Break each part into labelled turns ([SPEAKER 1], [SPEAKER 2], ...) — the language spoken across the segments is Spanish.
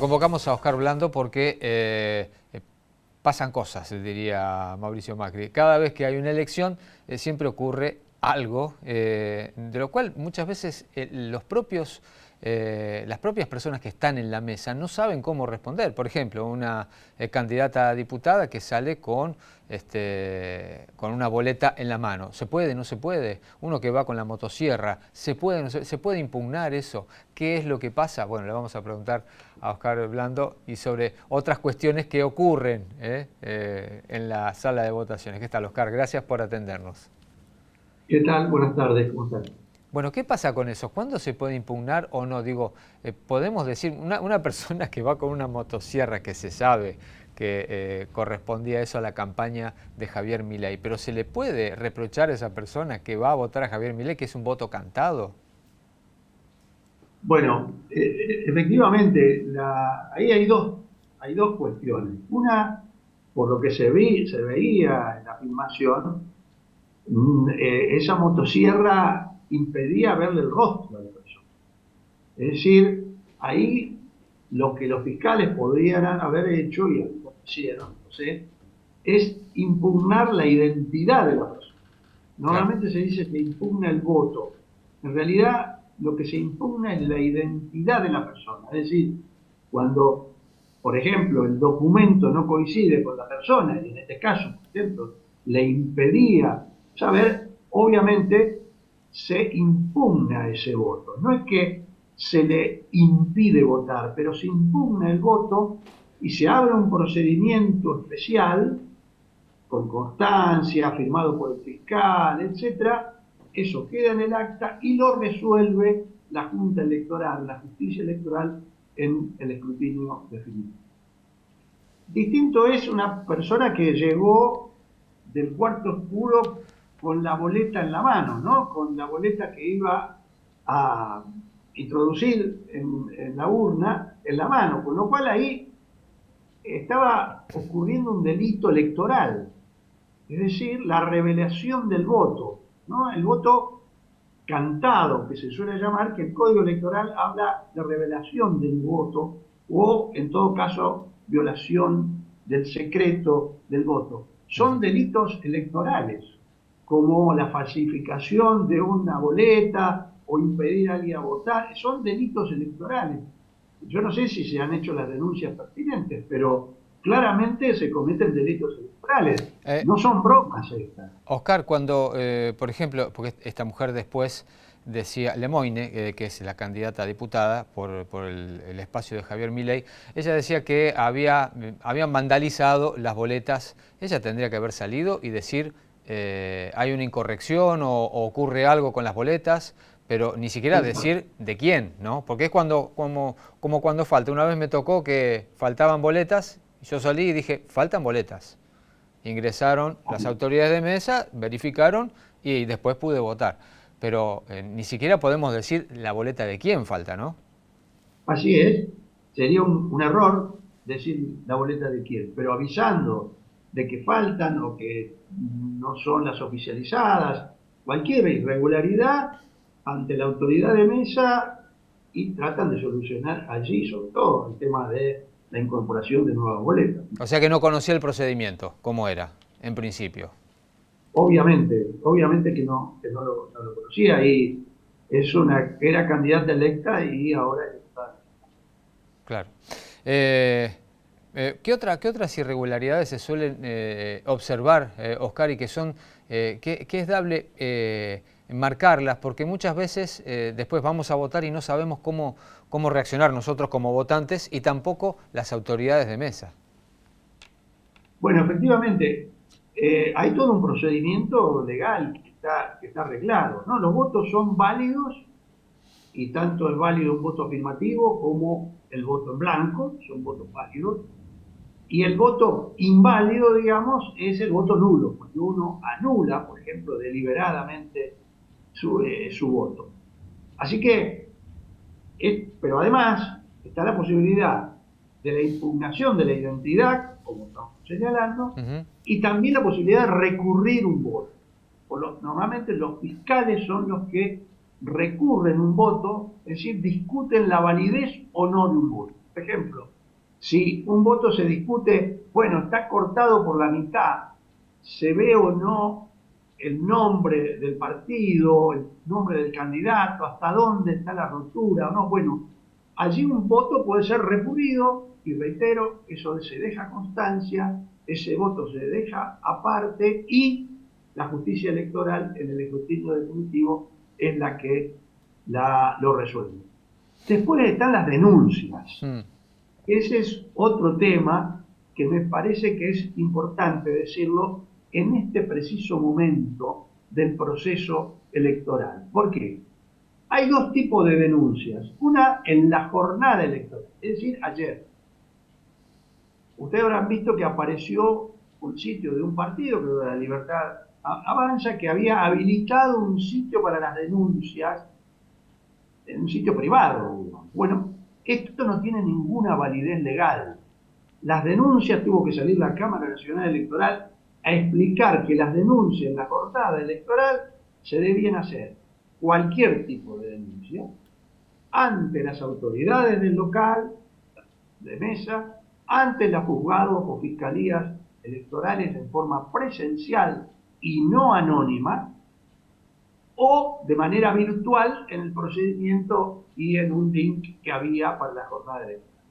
[SPEAKER 1] convocamos a Oscar Blando porque pasan cosas, diría Mauricio Macri. Cada vez que hay una elección siempre ocurre algo, de lo cual muchas veces las propias personas que están en la mesa no saben cómo responder. Por ejemplo, una candidata a diputada que sale con una boleta en la mano. ¿Se puede? ¿No se puede? Uno que va con la motosierra, ¿se puede? ¿No se puede impugnar eso? ¿Qué es lo que pasa? Bueno, le vamos a preguntar a Oscar Blando y sobre otras cuestiones que ocurren en la sala de votaciones. ¿Qué tal, Oscar? Gracias por atendernos.
[SPEAKER 2] ¿Qué tal? Buenas tardes, ¿cómo están?
[SPEAKER 1] Bueno, ¿qué pasa con eso? ¿Cuándo se puede impugnar o no? Digo, podemos decir, una persona que va con una motosierra que se sabe que correspondía eso a la campaña de Javier Milei, pero ¿se le puede reprochar a esa persona que va a votar a Javier Milei que es un voto cantado?
[SPEAKER 2] Bueno, efectivamente, ahí hay dos cuestiones. Una, por lo que se veía en la filmación, esa motosierra impedía verle el rostro a la persona. Es decir, ahí lo que los fiscales podrían haber hecho, y lo hicieron, no sé, es impugnar la identidad de la persona.
[SPEAKER 1] Claro.
[SPEAKER 2] Normalmente se dice que impugna el voto. En realidad, lo que se impugna es la identidad de la persona. Es decir, cuando, por ejemplo, el documento no coincide con la persona, y en este caso, por ejemplo, le impedía saber, obviamente se impugna ese voto. No es que se le impide votar, pero se impugna el voto y se abre un procedimiento especial con constancia, firmado por el fiscal, etcétera. Eso queda en el acta y lo resuelve la Junta Electoral, la justicia electoral, en el escrutinio definitivo. Distinto es una persona que llegó del cuarto oscuro con la boleta en la mano, ¿no? Con la boleta que iba a introducir en la urna en la mano, con lo cual ahí estaba ocurriendo un delito electoral, es decir, la revelación del voto, ¿no? El voto cantado, que se suele llamar, que el Código Electoral habla de revelación del voto o, en todo caso, violación del secreto del voto. Son delitos electorales, como la falsificación de una boleta o impedir a alguien a votar, son delitos electorales. Yo no sé si se han hecho las denuncias pertinentes, pero claramente se cometen delitos electorales.
[SPEAKER 1] Eh,
[SPEAKER 2] No son bromas estas.
[SPEAKER 1] Oscar, cuando, por ejemplo, porque esta mujer después decía, Lemoine, que es la candidata a diputada por el espacio de Javier Milei, ella decía que habían vandalizado las boletas. Ella tendría que haber salido y decir, hay una incorrección o ocurre algo con las boletas, pero ni siquiera decir de quién, ¿no? Porque es como cuando falta. Una vez me tocó que faltaban boletas, yo salí y dije, faltan boletas. Ingresaron las autoridades de mesa, verificaron y después pude votar. Pero ni siquiera podemos decir la boleta de quién falta, ¿no?
[SPEAKER 2] Así es, sería un error decir la boleta de quién, pero avisando de que faltan o que no son las oficializadas, cualquier irregularidad ante la autoridad de mesa, y tratan de solucionar allí, sobre todo, el tema de la incorporación de nuevas boletas.
[SPEAKER 1] O sea que no conocía el procedimiento, cómo era, en principio.
[SPEAKER 2] Obviamente que no lo conocía, y era candidata electa y ahora está.
[SPEAKER 1] Claro. ¿Qué otras irregularidades se suelen observar, Oscar, y que son que es dable marcarlas? Porque muchas veces después vamos a votar y no sabemos cómo reaccionar nosotros como votantes y tampoco las autoridades de mesa.
[SPEAKER 2] Bueno, efectivamente, hay todo un procedimiento legal que está arreglado, ¿no? Los votos son válidos, y tanto es válido un voto afirmativo como el voto en blanco, son votos válidos. Y el voto inválido, digamos, es el voto nulo, porque uno anula, por ejemplo, deliberadamente su voto. Así que, pero además está la posibilidad de la impugnación de la identidad, como estamos señalando, y también la posibilidad de recurrir un voto. Normalmente los fiscales son los que recurren un voto, es decir, discuten la validez o no de un voto. Por ejemplo, Si un voto se discute, bueno, está cortado por la mitad, se ve o no el nombre del partido, el nombre del candidato, hasta dónde está la rotura o no. Bueno, allí un voto puede ser recurrido y reitero, eso se deja constancia, ese voto se deja aparte y la justicia electoral en el escrutinio definitivo es la que lo resuelve. Después están las denuncias. Ese es otro tema que me parece que es importante decirlo en este preciso momento del proceso electoral. ¿Por qué? Hay dos tipos de denuncias. Una en la jornada electoral, es decir, ayer. Ustedes habrán visto que apareció un sitio de un partido, que era la Libertad Avanza, que había habilitado un sitio para las denuncias, en un sitio privado. Bueno, esto no tiene ninguna validez legal. Las denuncias, tuvo que salir la Cámara Nacional Electoral a explicar que las denuncias en la jornada electoral se debían hacer, cualquier tipo de denuncia, ante las autoridades del local, de mesa, ante los juzgados o fiscalías electorales en forma presencial y no anónima, o de manera virtual en el procedimiento y en un link que había para la jornada electoral.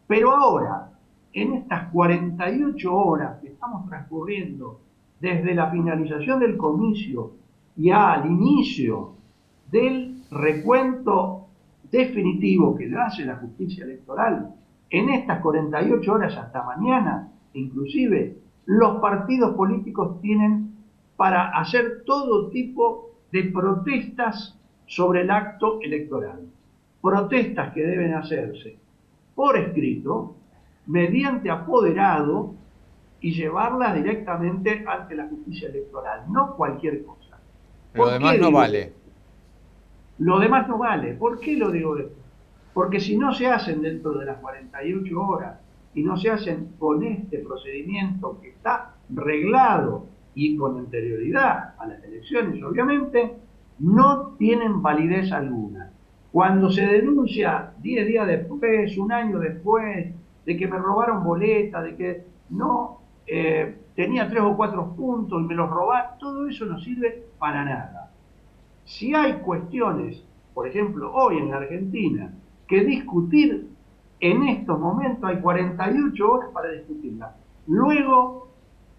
[SPEAKER 2] Pero ahora, en estas 48 horas que estamos transcurriendo desde la finalización del comicio y al inicio del recuento definitivo que le hace la justicia electoral, en estas 48 horas hasta mañana, inclusive, los partidos políticos tienen para hacer todo tipo de protestas sobre el acto electoral. Protestas que deben hacerse por escrito, mediante apoderado y llevarlas directamente ante la justicia electoral, no cualquier cosa.
[SPEAKER 1] Lo demás no vale.
[SPEAKER 2] Lo demás no vale. ¿Por qué lo digo esto? Porque si no se hacen dentro de las 48 horas y no se hacen con este procedimiento que está reglado y con anterioridad a las elecciones, obviamente, no tienen validez alguna. Cuando se denuncia 10 días después, un año después, de que me robaron boletas, de que no tenía 3 o 4 puntos y me los robaron, todo eso no sirve para nada. Si hay cuestiones, por ejemplo, hoy en la Argentina, que discutir, en estos momentos hay 48 horas para discutirlas. Luego,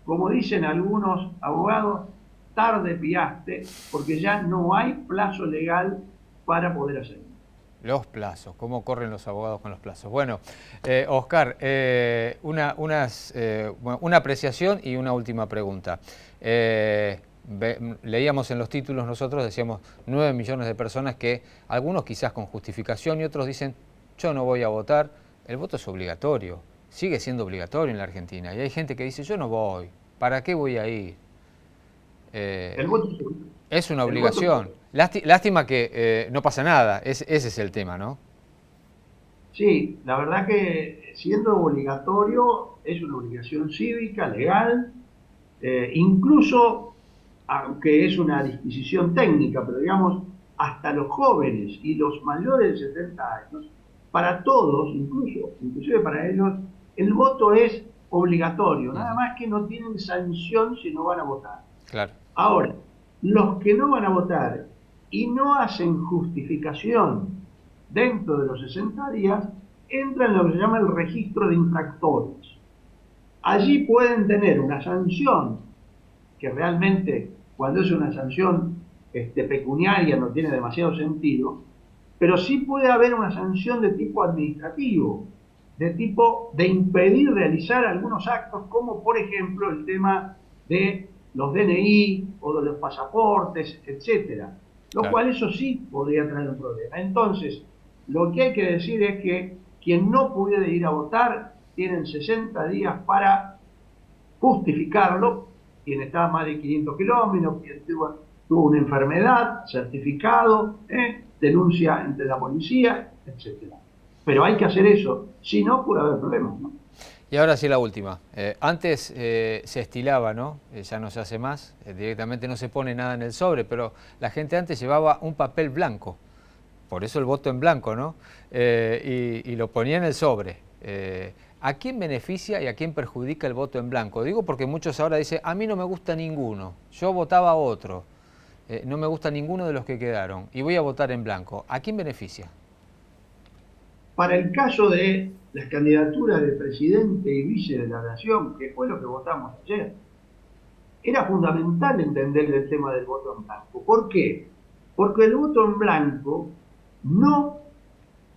[SPEAKER 2] como dicen algunos abogados, tarde piaste, porque ya no hay plazo legal para poder hacerlo.
[SPEAKER 1] Los plazos, ¿cómo corren los abogados con los plazos? Bueno, Oscar, una apreciación y una última pregunta. Leíamos en los títulos nosotros, decíamos 9 millones de personas que, algunos quizás con justificación y otros dicen, yo no voy a votar. El voto es obligatorio, sigue siendo obligatorio en la Argentina. Y hay gente que dice, yo no voy, ¿para qué voy a ir?
[SPEAKER 2] El voto
[SPEAKER 1] es una obligación. Lástima que no pasa nada, ese es el tema, ¿no?
[SPEAKER 2] Sí, la verdad que siendo obligatorio es una obligación cívica, legal, incluso, aunque es una disquisición técnica, pero digamos, hasta los jóvenes y los mayores de 70 años, para todos, inclusive para ellos, el voto es obligatorio, nada más que no tienen sanción si no van a votar.
[SPEAKER 1] Claro.
[SPEAKER 2] Ahora, los que no van a votar y no hacen justificación dentro de los 60 días, entran en lo que se llama el registro de infractores. Allí pueden tener una sanción, que realmente cuando es una sanción pecuniaria no tiene demasiado sentido, pero sí puede haber una sanción de tipo administrativo, de tipo de impedir realizar algunos actos, como por ejemplo el tema de los DNI o de los pasaportes, etcétera. Lo cual eso sí podría traer un problema. Entonces, lo que hay que decir es que quien no pudiera ir a votar tienen 60 días para justificarlo, quien está a más de 500 kilómetros, quien tuvo una enfermedad, certificado, denuncia entre la policía, etcétera. Pero hay que hacer eso, si no puede haber problemas, ¿no?
[SPEAKER 1] Y ahora sí la última. Antes se estilaba, ¿no? Ya no se hace más, directamente no se pone nada en el sobre, pero la gente antes llevaba un papel blanco, por eso el voto en blanco, ¿no? Y lo ponía en el sobre. ¿A quién beneficia y a quién perjudica el voto en blanco? Digo porque muchos ahora dicen, a mí no me gusta ninguno, yo votaba a otro, no me gusta ninguno de los que quedaron y voy a votar en blanco. ¿A quién beneficia?
[SPEAKER 2] Para el caso de las candidaturas de presidente y vice de la nación, que fue lo que votamos ayer, era fundamental entender el tema del voto en blanco. ¿Por qué? Porque el voto en blanco no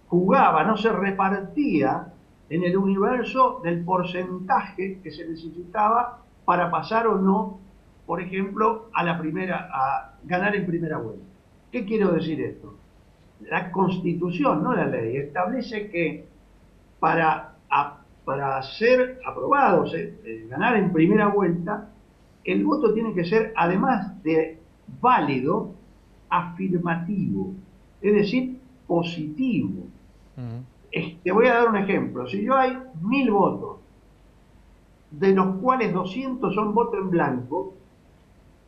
[SPEAKER 2] jugaba, no se repartía en el universo del porcentaje que se necesitaba para pasar o no, por ejemplo, a ganar en primera vuelta. ¿Qué quiero decir esto? La Constitución, no la ley, establece que para ser aprobados, ganar en primera vuelta, el voto tiene que ser, además de válido, afirmativo, es decir, positivo. Te voy a dar un ejemplo. Si yo hay 1000 votos, de los cuales 200 son voto en blanco,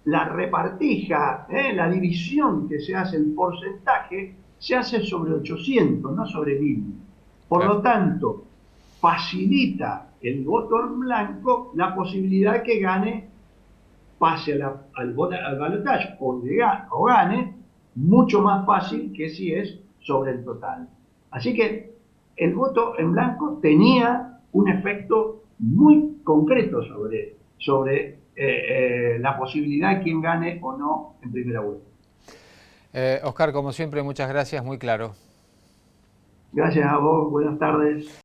[SPEAKER 2] la repartija, la división que se hace, el porcentaje, se hace sobre 800, no sobre 1000. Por lo tanto, facilita el voto en blanco la posibilidad que gane, pase al balotaje o gane, mucho más fácil que si es sobre el total. Así que el voto en blanco tenía un efecto muy concreto sobre la posibilidad de quién gane o no en primera vuelta.
[SPEAKER 1] Oscar, como siempre, muchas gracias, muy claro.
[SPEAKER 2] Gracias a vos, buenas tardes.